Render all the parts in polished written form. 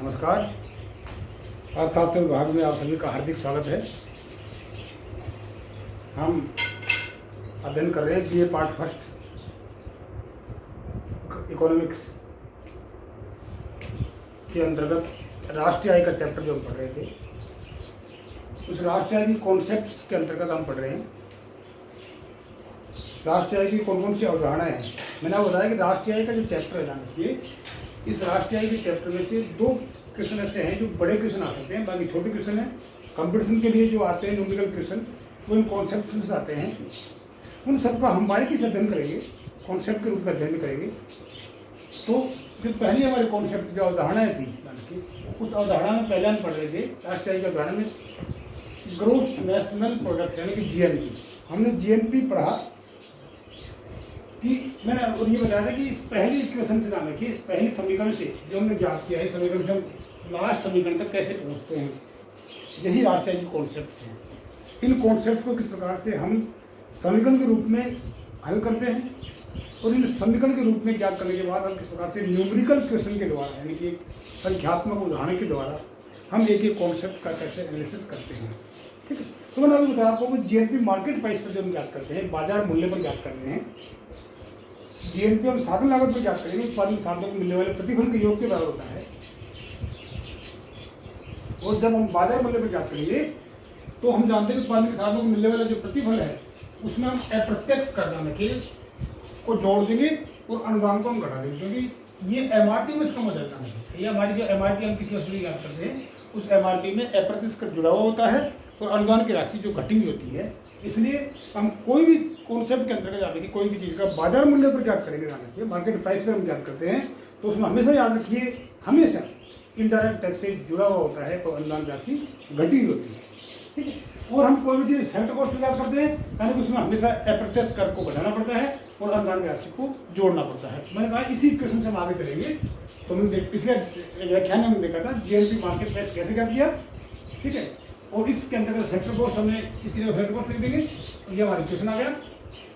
नमस्कार। अर्थशास्त्र विभाग में आप सभी का हार्दिक स्वागत है। हम अध्ययन कर रहे हैं बीए पार्ट फर्स्ट इकोनॉमिक्स के अंतर्गत राष्ट्रीय आय का चैप्टर जो हम पढ़ रहे थे, उस राष्ट्रीय आय की कॉन्सेप्ट्स के अंतर्गत हम पढ़ रहे हैं। राष्ट्रीय आय की कौन कौन सी अवधारणाएं हैं। मैंने आपको बताया कि राष्ट्रीय आय का जो चैप्टर है, जानिए इस राष्ट्रीय आय के चैप्टर में से दो क्वेश्चन ऐसे हैं जो बड़े क्वेश्चन आ सकते हैं, बाकी छोटे क्वेश्चन हैं। कंपटीशन के लिए जो आते हैं न्यूमेरिकल क्वेश्चन, वो इन कॉन्सेप्ट से आते हैं। उन सबका हम बारीकी से अध्ययन करेंगे, कॉन्सेप्ट के रूप में अध्ययन करेंगे। तो जो पहली हमारी कॉन्सेप्ट जो अवधारणाएं थी, उस अवधारणा में पहले हम पढ़ रहे थे राष्ट्रीय आय की अवधारणा में ग्रोस नेशनल प्रोडक्ट यानी कि जीएनपी। हमने जीएनपी पढ़ा कि मैंने और ये बताया था कि इस पहली इक्वेशन से नाम रखिए, इस पहली समीकरण से जो हमने ज्ञात किया है, समीकरण से हम लास्ट समीकरण तक कैसे पहुँचते हैं, यही राष्ट्रीय के कॉन्सेप्ट हैं। इन कॉन्सेप्ट को किस प्रकार से हम समीकरण के रूप में हल करते हैं और इन समीकरण के रूप में ज्ञात करने के बाद हम किस प्रकार से न्यूमेरिकल क्वेश्चन के द्वारा यानी कि संख्यात्मक उदाहरण के द्वारा हम एक एक कॉन्सेप्ट का कैसे एनालिसिस करते हैं। ठीक है, तो मैंने अभी बताया आपको जीएनपी मार्केट प्राइस पर जब हम ज्ञात करते हैं, बाजार मूल्य पर ज्ञात करते हैं। जीएनपी हम साधन लागत पर ज्ञात करेंगे, उत्पादन साधनों को मिलने वाले प्रतिफल के योग के बराबर होता है। और जब हम बाजार मूल्य पर ज्ञात करेंगे तो हम जानते हैं कि उत्पादन के साधनों को मिलने वाला जो प्रतिफल है उसमें हम अप्रत्यक्ष करदान को जोड़ देंगे और अनुदान को हम घटा देंगे, क्योंकि ये एमआरपी में कम हो जाता है। ये हमारी जो एमआरपी हम किसी वस्तु की ज्ञात करते हैं, उस एमआरपी में अप्रत्यक्ष जुड़ा हुआ होता है और अनुदान की राशि जो घटी हुई होती है। इसलिए हम कोई भी कॉन्सेप्ट के अंतर्गत जाने की कोई भी चीज़ का बाजार मूल्य पर ज्ञात करेंगे, ध्यान रखिए मार्केट प्राइस पर हम ज्ञात करते हैं तो उसमें हमेशा याद रखिए, हमेशा इनडायरेक्ट टैक्स से जुड़ा हुआ होता है और अनुदान राशि घटी हुई होती है। ठीक है, और हम कोई भी चीज़ फैक्ट कॉस्ट ज्ञात करते हैं यानी कि उसमें हमेशा अप्रत्यक्ष कर को घटाना पड़ता है और अनुदान की राशि को जोड़ना पड़ता है। मैंने कहा इसी क्वेश्चन से हम आगे चलेंगे। तो हमने पिछले व्याख्यान में हमने देखा था जीएनपी मार्केट प्राइस कैसे ज्ञात किया। ठीक है, और इसके अंतर्गत फैक्टर कॉस्ट हमने इसकी जगह फैक्टर कॉस्ट लिख देंगे, तो ये हमारी क्वेश्चन आ गया।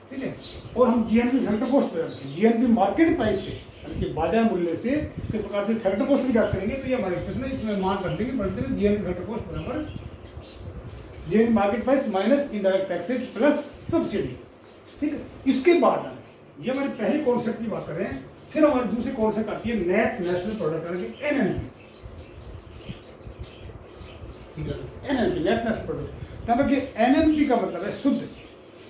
ठीक है, और हम GNP factor cost per GNP market price से यानी कि बाजार मूल्य से किस प्रकार से फैक्टर कॉस्ट भी ज्ञात करेंगे, तो ये हमारी क्वेश्चन है। इसमें मान कर देंगे, बढ़ते हैं जीएनपी फैक्टर कॉस्ट बराबर GNP market price minus indirect taxes plus subsidy. ठीक है, इसके बाद ये हमारी पहली कॉन्सेप्ट की बात कर रहे हैं। फिर हमारी दूसरी कॉन्सेप्ट आती है नेट नेशनल प्रोडक्ट यानी कि NNP. NNP net national product, तब कि एनएनपी का मतलब है शुद्ध।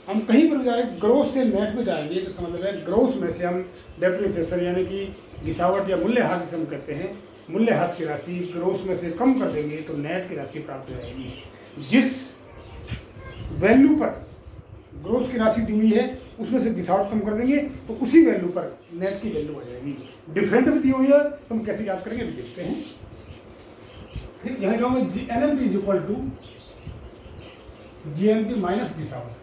हम कहीं पर भी जा रहे हैं ग्रोस से नेट में जाएंगे तो इसका मतलब है ग्रोस में से हम डेप्रिसिएशन यानी कि गिसावट या मूल्यह्रास जिसे हम कहते हैं, मूल्यह्रास की राशि ग्रोस में से कम कर देंगे तो नेट की राशि प्राप्त हो जाएगी। जिस वैल्यू पर ग्रोस की राशि दी हुई है उसमें से गिसावट कम कर देंगे तो उसी वैल्यू पर नेट की वैल्यू आ जाएगी। डिफरेंट भी दी हुई है तो हम कैसे याद करेंगे, देखते हैं। फिर यहाँ जाऊँगा NNP is equal to GNP minus गिसावट।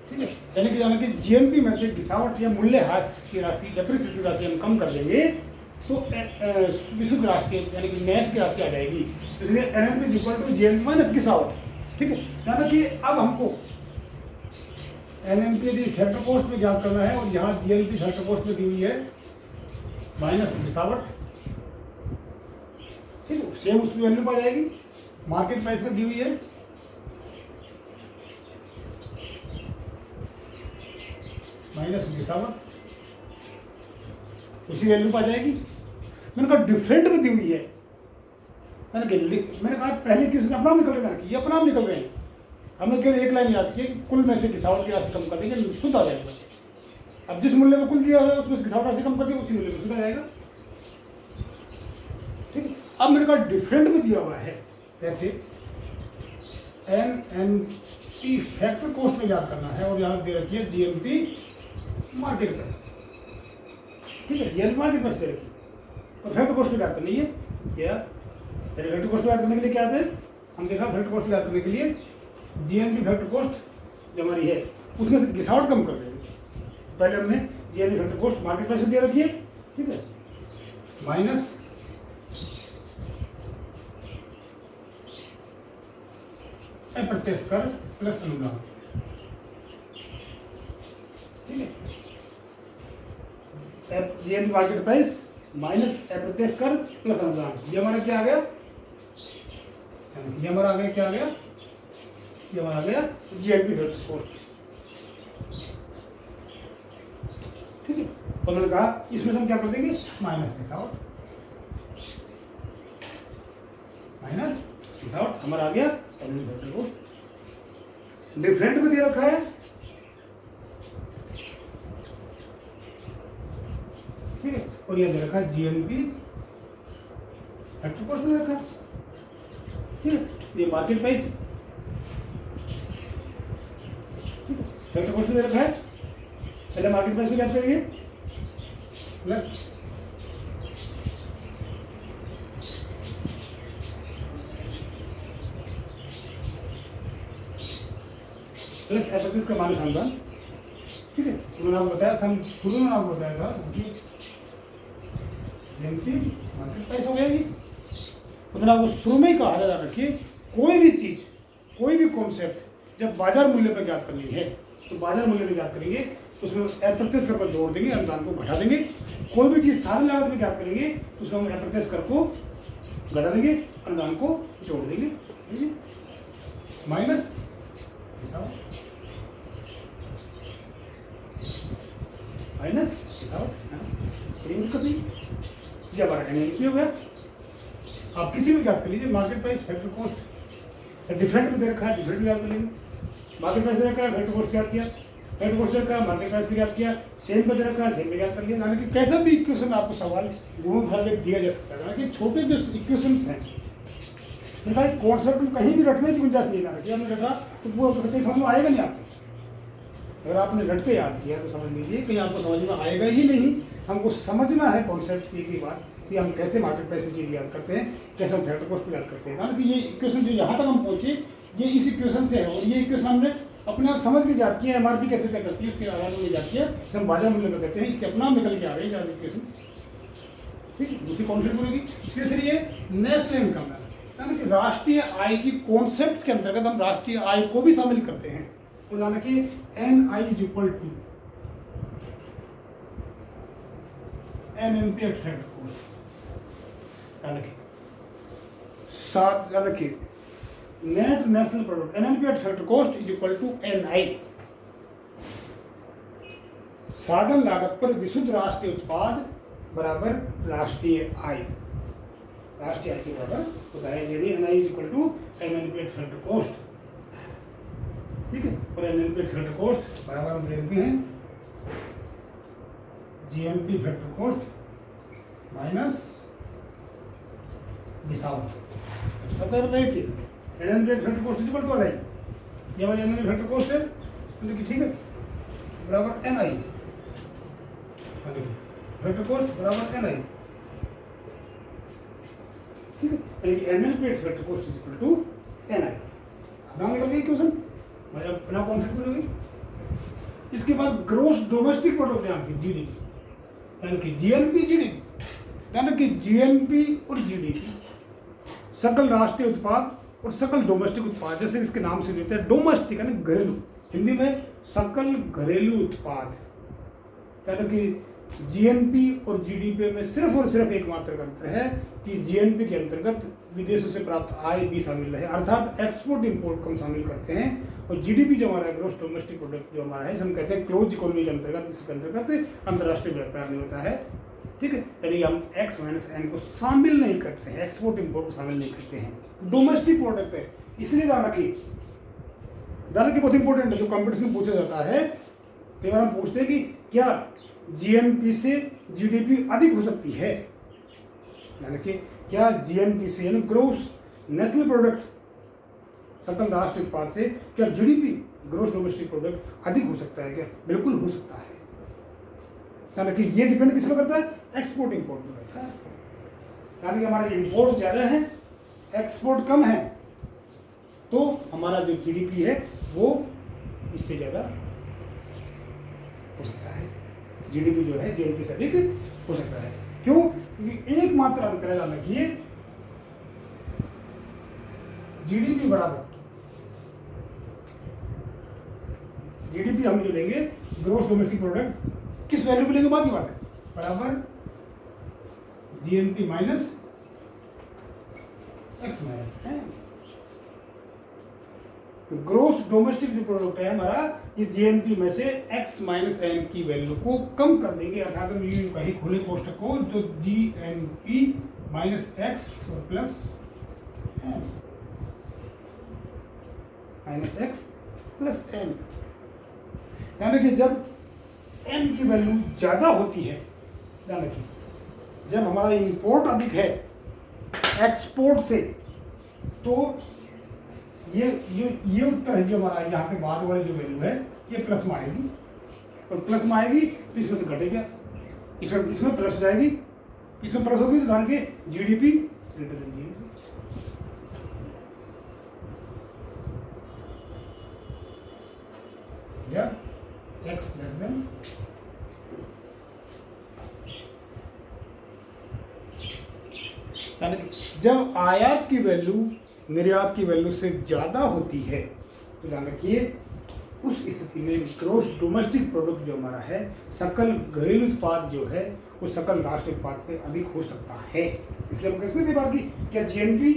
ठीक है, यानी कि जाना कि जीएनपी में से गिसावट या मूल्यह्रास की राशि डेप्रिसिएशन की राशि हम कम कर देंगे तो विशुद्ध राशि यानी कि नेट की राशि आ जाएगी। इसलिए NNP is equal to GNP minus गिसावट। ठीक है, यानी कि अब हमको एनएनपी यदि फैक्टर कॉस्ट में ज्ञात करना है और यहाँ जीएनपी फैक्टर कॉस्ट में दी हुई है माइनस गिसावट। ठीक है, सेम उसकी वैल्यू आ जाएगी, मार्केट प्राइस में दी हुई है माइनस गिसावट, उसी वैल्यू पर आ जाएगी। मैंने कहा डिफरेंट में दी हुई है, मैंने कहा पहले क्वेश्चन अपना निकल रहे हैं, ये अपना निकल रहे हैं। हमने केवल एक लाइन याद की कि कुल में से गिसावट की राशि कम कर देंगे, शुद्ध आ जाएगा। अब जिस मूल्य में कुल दिया हुआ है उसमें से गिसावट राशि कम कर देंगे, उसी मूल्य में शुद्ध आ जाएगा। ठीक है, अब मेरे पास डिफरेंट में दिया हुआ है, कैसे एनएनपी फैक्टर कॉस्ट में याद करना है और यहाँ दे रखी है जीएनपी मार्केट प्राइस। ठीक है, जीएनपी मार्केट प्राइस दे रखी है और फैक्टर कॉस्ट में याद करनी है। क्या फैक्टर कॉस्ट याद करने के लिए क्या आते हैं, हम देखा फैक्टर कॉस्ट याद करने के लिए जीएनपी फैक्टर कॉस्ट जो हमारी है उसमें से गिसावट कम कर देंगे। पहले हमने GNP factor cost market price में दे रखी है। ठीक है, माइनस अप्रत्यक्ष कर प्लस अनुदान। ठीक है, जीएनपी मार्केट प्राइस माइनस अप्रत्यक्ष कर प्लस अनुदान, ये हमारा क्या आ गया, ये हमारा आ गया, क्या आ गया, ये हमारा आ गया जीएनपी फैक्टर कॉस्ट। ठीक है, तो मैंने कहा इसमें हम क्या कर देंगे, minus miss out, minus miss out हमारा आ गया एनुअल फैक्टर कॉस्ट। डिफरेंट में दे रखा है, ठीक है, और ये दे रखा है जीएनपी फैक्टर कॉस्ट में रखा है, ठीक है, ये मार्केट प्राइस फैक्टर कॉस्ट में दे रखा है, पहले मार्केट प्राइस में क्या करेंगे प्लस एफ का माइनस अनुदान। ठीक है, मैंने आपको बताया, शुरू में आपको बताया था जीएनपी मार्केट प्राइस हो गया। तो मैंने आपको शुरू में ही कहा था, रखिए कोई भी चीज़, कोई भी कॉन्सेप्ट जब बाजार मूल्य पर ज्ञात करनी है तो बाजार मूल्य में ज्ञात करेंगे, तो उसमें अप्रत्यक्ष कर को जोड़ देंगे, अनुदान को घटा देंगे। कोई भी चीज़ साधारण लागत में ज्ञात करेंगे तो उसमें हम अप्रत्यक्ष कर को घटा देंगे, अनुदान को जोड़ देंगे, माइनस माइनस ये हमारा एनएनपी हो गया। आप किसी भी ज्ञात कर लीजिए, market price factor cost different में दे रखा है, डिफरेंट भी याद कर लीजिए, मार्केट प्राइस दे रखा है, फैक्टर कॉस्ट याद किया, फैक्टर कॉस्ट दे रखा है, मार्केट प्राइस भी याद किया, सेम पे दे रखा है, सेम पे याद कर लिया। यानी कि कैसा भी इक्वेशन आपको सवाल घूम फिरा के दिया जा सकता है, यानी कि छोटे जो इक्वेशंस हैं उनका कॉन्सेप्ट में कहीं भी रटने की गुंजाइश नहीं रखी, आपने रखा तो वो कहीं समझ में आएगा नहीं आपको। अगर आपने रट के याद किया तो समझ लीजिए कहीं आपको समझ में आएगा ही नहीं। हमको समझना है कॉन्सेप्ट की बात कि हम कैसे मार्केट प्राइस में चीज़ याद करते हैं, कैसे हम फैक्टर कॉस्ट को याद करते हैं। कारण कि ये इक्वेशन जो यहाँ तक हम पहुँचे ये इस इक्वेशन से है, और ये इक्वेशन हमने अपने आप समझ के याद किया, एमआरपी कैसे तय करती है उसके आधार पर याद किया, हम बाजार मूल्य पर कहते हैं, इससे अपना निकल के आ रही है इक्वेशन। ठीक है, दूसरी कॉन्सेप्ट बोलेगी। तीसरी है नेशनल इनकम, यानी कि राष्ट्रीय आय की कॉन्सेप्ट के अंतर्गत हम राष्ट्रीय आय को भी शामिल करते हैं। उदाहरण कि N I is equal to NNP at factor cost, यानी कि net national product NNP at factor cost is equal to NI, साधन लागत पर विशुद्ध राष्ट्रीय उत्पाद बराबर राष्ट्रीय आय, राष्ट्रीय आय के बराबर होता है। यानी NI is equal to NNP at factor cost. ठीक है, और एनएनपी एट फैक्टर कॉस्ट बराबर हम देखते हैं GNP factor cost minus discount. सबका बताइए कि NNP at factor cost is equal to NI, ये हमारी एनएनपी फैक्टर कॉस्ट है, मतलब ठीक है, बराबर एनआई, फैक्टर कॉस्ट बराबर एनआई। ठीक है, यानी कि NNP at factor cost is equal to NI. नाम निकल गई क्वेश्चन, मतलब अपना कॉन्सेप्ट मिलेगी। इसके बाद ग्रोस डोमेस्टिक प्रोडक्ट यानी कि जीडीपी, यानी कि जीएनपी जीडीपी, यानी कि जीएनपी और जीडीपी सकल राष्ट्रीय उत्पाद और सकल डोमेस्टिक उत्पाद, जैसे इसके नाम से देते हैं डोमेस्टिक यानी घरेलू, हिंदी में सकल घरेलू उत्पाद, यानी कि जीएनपी और जीडीपी में सिर्फ और सिर्फ एकमात्र अंतर है कि जीएनपी के अंतर्गत विदेशों से प्राप्त आय भी शामिल है, अर्थात एक्सपोर्ट इंपोर्ट को हम शामिल करते हैं। और जीडीपी जो हमारा ग्रोस डोमेस्टिक प्रोडक्ट जो हमारा है, हम कहते हैं क्लोज इकोनॉमी के अंतर्गत, इसके अंतर्गत अंतर्राष्ट्रीय व्यापार नहीं होता है। ठीक है, यानी हम एक्स माइनस एन को शामिल नहीं करते हैं, एक्सपोर्ट इंपोर्ट को शामिल नहीं करते हैं, डोमेस्टिक प्रोडक्ट है। इसलिए ध्यान रखिए बहुत इंपॉर्टेंट है, जो कॉम्पिटिशन में पूछा जाता है, कई बार हम पूछते हैं कि क्या जीएनपी से जीडीपी अधिक हो सकती है, यानी कि क्या जीएनपी से यानी ग्रोस नेशनल प्रोडक्ट सकल राष्ट्रीय उत्पाद से क्या जीडीपी ग्रोस डोमेस्टिक प्रोडक्ट अधिक हो सकता है क्या? बिल्कुल हो सकता है। यानी कि ये डिपेंड किस पर करता है? एक्सपोर्ट इंपोर्ट पर करता है। यानी कि हमारे इंपोर्ट ज़्यादा है, एक्सपोर्ट कम है, तो हमारा जो जीडीपी है वो इससे ज़्यादा हो सकता है, जीडीपी जो है जीएनपी से अधिक हो सकता है। क्यों? क्योंकि एकमात्र अंतर है, रखिए जीडीपी बराबर, जीडीपी हम जो लेंगे ग्रोस डोमेस्टिक प्रोडक्ट किस वैल्यू पे लेंगे बात की बात है, बराबर GNP minus X minus M. Gross domestic जो प्रोडक्ट है हमारा, ये जीएनपी में से एक्स माइनस एम की वैल्यू को कम कर देंगे, अर्थात हम यूं कहीं खुले कोष्ठक को जो जीएनपी माइनस एक्स और plus M minus X plus M, यानी कि जब एम की वैल्यू ज़्यादा होती है, ध्यान रखिए, जब हमारा इंपोर्ट अधिक है एक्सपोर्ट से, तो ये उत्तर है जो हमारा यहाँ पे बाद वाली जो वैल्यू है ये प्लस में आएगी, और प्लस में आएगी तो इसमें से घटेगा, इसमें प्लस हो जाएगी, इसमें प्लस होगी तो ध्यान के जीडीपी ग्रेटर देन जीडीपी। या एक्स लेस देन यानी कि जब आयात की वैल्यू निर्यात की वैल्यू से ज़्यादा होती है तो ध्यान रखिए उस स्थिति में ग्रोस डोमेस्टिक प्रोडक्ट जो हमारा है, सकल घरेलू उत्पाद जो है, वो सकल राष्ट्रीय उत्पाद से अधिक हो सकता है। इसलिए हम किसने बात की, क्या जीएनपी,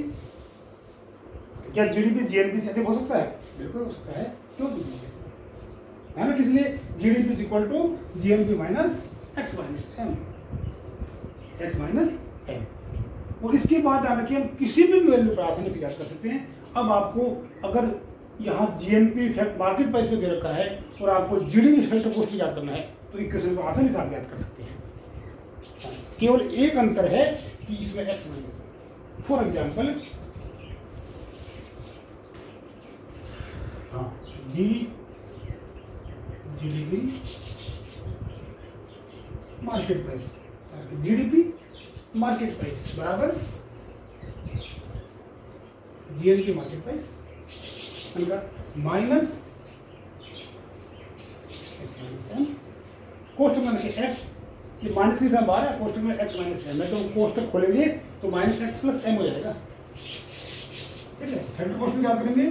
क्या जीडीपी जीएनपी से अधिक हो सकता है? बिल्कुल हो सकता है, क्यों है ना, इसलिए GDP is equal to GNP minus X minus M, X minus M. और इसके बाद ध्यान रखिए हम किसी भी वैल्यू पर आसानी से याद कर सकते हैं। अब आपको अगर यहाँ जीएनपी फैक्ट मार्केट प्राइस पे दे रखा है और आपको जीडीपी फैक्टर कॉस्ट याद करना है, तो इक्वेशन को आसानी से आप याद कर सकते हैं। केवल एक अंतर है कि इसमें एक्स माइनस, फॉर एग्जाम्पल हाँ GDP market price, GDP market price बराबर जीएनपी मार्केट प्राइस माइनस कोष्टक में एक्स, ये माइनस की बाहर है, कोष्टक में एक्स माइनस एम है, तो कोष्टक खोलेंगे तो माइनस एक्स प्लस एम हो जाएगा, ठीक है। फैक्टर कोष्टक याद करेंगे,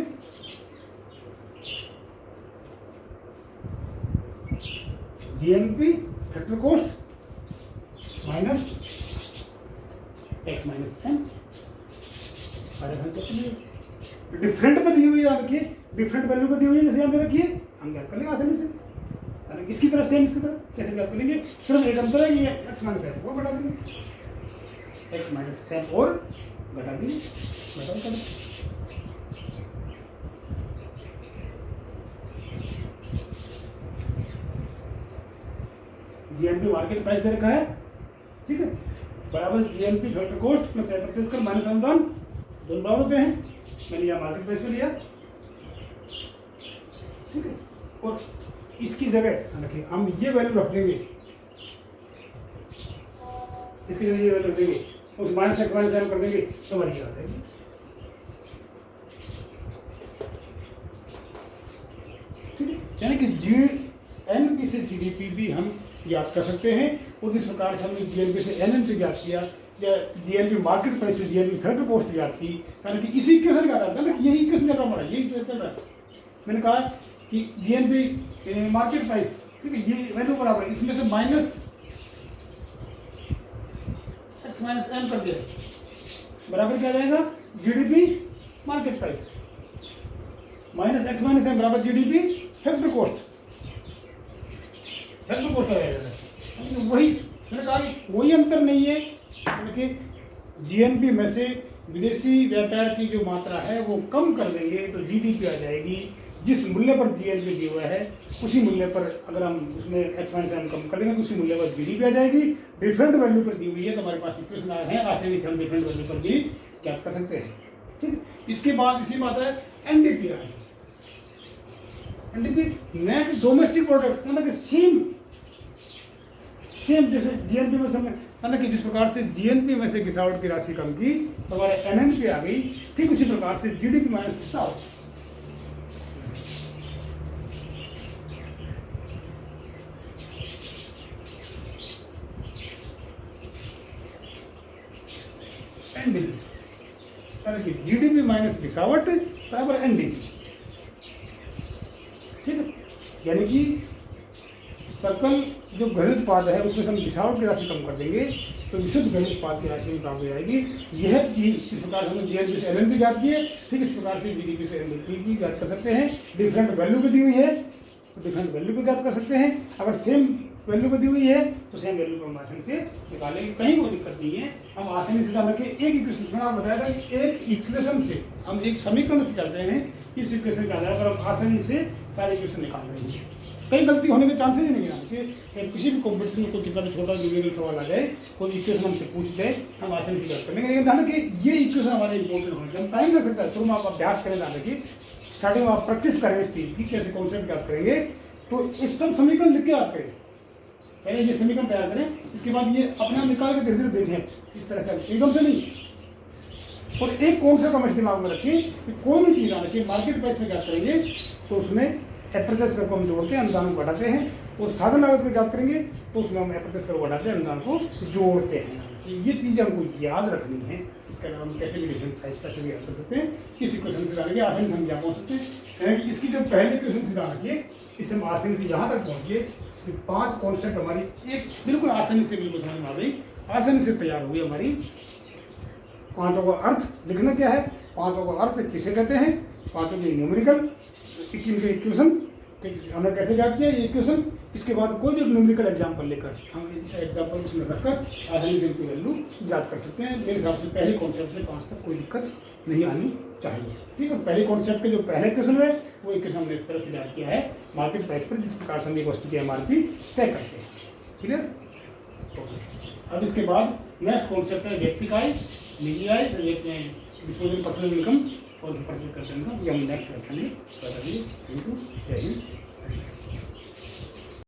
GNP factor cost minus X minus M, different पे दी हुई है, रखिए डिफरेंट वैल्यू पे दी हुई है, जैसे यहाँ पे रखिए हम याद कर लेंगे आसानी से, इसकी तरह सेम इसकी तरह कैसे याद करेंगे, सिर्फ एक अंतर है, ये एक्स माइनस एम और घटा देंगे, एक्स माइनस एम और घटा देंगे, जीएनपी मार्केट प्राइस दे रखा है, ठीक है, बराबर GNP factor cost plus F कर माइनस अनुदान, दोनों बराबर होते हैं, मैंने यहाँ मार्केट प्राइस पे लिया, ठीक है। और इसकी जगह रखिए हम ये वैल्यू रख देंगे, इसकी जगह ये वैल्यू रख देंगे, उस माइनस एक्स माइनस एम कर देंगे तो हमारी आ जाएगी, ठीक है। यानी कि जीएनपी से जीडीपी भी हम याद कर सकते हैं, और जिस प्रकार से हमने जीएनपी से एनएनपी याद किया या जीएनपी मार्केट प्राइस से जीएनपी फैक्टर कॉस्ट याद की, यानी कि इसी इक्वेशन याद आता है ना, यही इक्वेशन चल रहा है, यही चल रहा है। मैंने कहा कि जीएनपी मार्केट प्राइस, ठीक है, ये वैल्यू बराबर है, इसमें से माइनस एक्स माइनस एम कर दिया, बराबर क्या जाएगा GDP market price minus X minus M बराबर GDP factor cost, factor cost आ जाएगा। वही मैंने कहा कि कोई अंतर नहीं है, क्योंकि जीएनपी में से विदेशी व्यापार की जो मात्रा है वो कम कर देंगे तो जीडीपी आ जाएगी, जिस मूल्य पर जीएनपी दिया हुआ है उसी मूल्य पर अगर हम उसमें एक्स माइनस एम कम कर देंगे तो उसी मूल्य पर जीडीपी आ जाएगी। डिफरेंट वैल्यू पर दी हुई है तो हमारे पास इक्वेशन आए हैं, आसानी से हम डिफरेंट वैल्यू पर भी ज्ञात कर सकते हैं, ठीक है। इसके बाद इसी बात है एनडीपी आएगी, एनडीपी नेट डोमेस्टिक प्रोडक्ट, मतलब सेम जैसे जीएनपी में समय, मतलब कि जिस प्रकार से जीएनपी में से गिरावट की राशि कम की तो हमारे एनएनपी आ गई, ठीक उसी प्रकार से जीडीपी माइनस गिरावट, एनडीपी, यानी कि जीडीपी माइनस गिरावट बराबर एनडीपी, ठीक है। यानी कि सकल जो घरेलू उत्पाद है उसमें से हम गिरावट की राशि कम कर देंगे तो विशुद्ध वैल्यू उत्पाद की राशि प्राप्त हो जाएगी। यह चीज इस प्रकार हमने जीएनपी से एलएनपी ज्ञात की है, ठीक इस प्रकार से जीडीपी से एनडीपी भी ज्ञात कर सकते हैं। डिफरेंट वैल्यू को दी हुई है तो डिफरेंट वैल्यू को ज्ञात कर सकते हैं। अगर सेम वैल्यू को दी हुई है तो सेम वैल्यू को हम आसानी से निकालेंगे, कहीं कोई दिक्कत नहीं है। हम आसानी से जान रखें एक इक्वेशन, मैंने आपको बताया था कि एक इक्वेशन से हम एक समीकरण से चल रहे हैं, इस इक्वेशन के आधार पर हम आसानी से सारे इक्वेशन निकाल रहे हैं। कहीं गलती होने के चांसेस ही नहीं है कि किसी भी कॉम्पिटिशन में कोई कितना भी छोटा न्यूमेरिकल सवाल आ जाए, कोई इक्वेशन हमसे पूछते हैं, हम आसानी से कर लेंगे। लेकिन ध्यान रखिए ये इक्वेशन हमारे इंपॉर्टेंट होने चाहिए, हम टाइम लग सकता है, शुरू में आप अभ्यास करें, ध्यान रखिए स्टार्टिंग में आप प्रैक्टिस करें इस चीज़ की, कैसे कॉन्सेप्ट याद करेंगे। तो इस सब समीकरण लिख के याद करें, पहले ये समीकरण तैयार करें, इसके बाद ये अपने आप निकाल के धीरे धीरे देखें, इस तरह से एकदम से नहीं। और एक कॉन्सेप्ट हमें दिमाग में रखिए कि कोई भी चीज़ ना रखिए मार्केट प्राइस में क्या करेंगे तो उसमें अप्रत्यक्ष कर को हम जोड़ते हैं, अनुदान को घटाते हैं, और साधन लागत में याद करेंगे तो उसमें हम अप्रत्यक्ष कर को घटाते हैं, अनुदान को जोड़ते हैं। ये चीज़ें हमको याद रखनी है। इसका नाम हम कैसे भी डिफरेंट प्राइस कैसे भी याद कर सकते हैं, इस इक्वेशन से डालेंगे आसानी से हम यहाँ पहुँच सकते हैं। इसकी जो पहले इक्वेशन से डाल रखिए, इससे हम आसानी से यहाँ तक पहुँचिए कि 5 कॉन्सेप्ट हमारी एक बिल्कुल आसानी से बिल्कुल समझ में आ गई, आसानी से तैयार हो गई हमारी। 5 का अर्थ लिखना क्या है, 5 का अर्थ किसे कहते हैं, 5 के न्यूमेरिकल इक्वेशन हमने कैसे ज्ञात किया ये इक्वेशन। इसके बाद कोई भी न्यूमेरिकल एग्जाम्पल लेकर हम इस एग्जाम्पल उसमें रखकर आसानी से इनकी वैल्यू ज्ञात कर सकते हैं। मेरे हिसाब से पहले कॉन्सेप्ट से 5 तक कोई दिक्कत नहीं आनी चाहिए, ठीक है। पहले कॉन्सेप्ट के जो पहले क्वेश्चन है वो इक्वेशन हमने इस तरह से ज्ञात किया है मार्केट प्राइस पर, जिस प्रकार से हम एक वस्तु की एमआरपी तय करते हैं, क्लियर। अब इसके बाद नेक्स्ट कॉन्सेप्ट है व्यक्ति आय, निजी आय, डिस्पोजेबल पर्सनल इनकम और पर्सनल इनकम। ये हम नेक्स्ट लेक्चर में बताएंगे। थैंक यू, जय हिंद।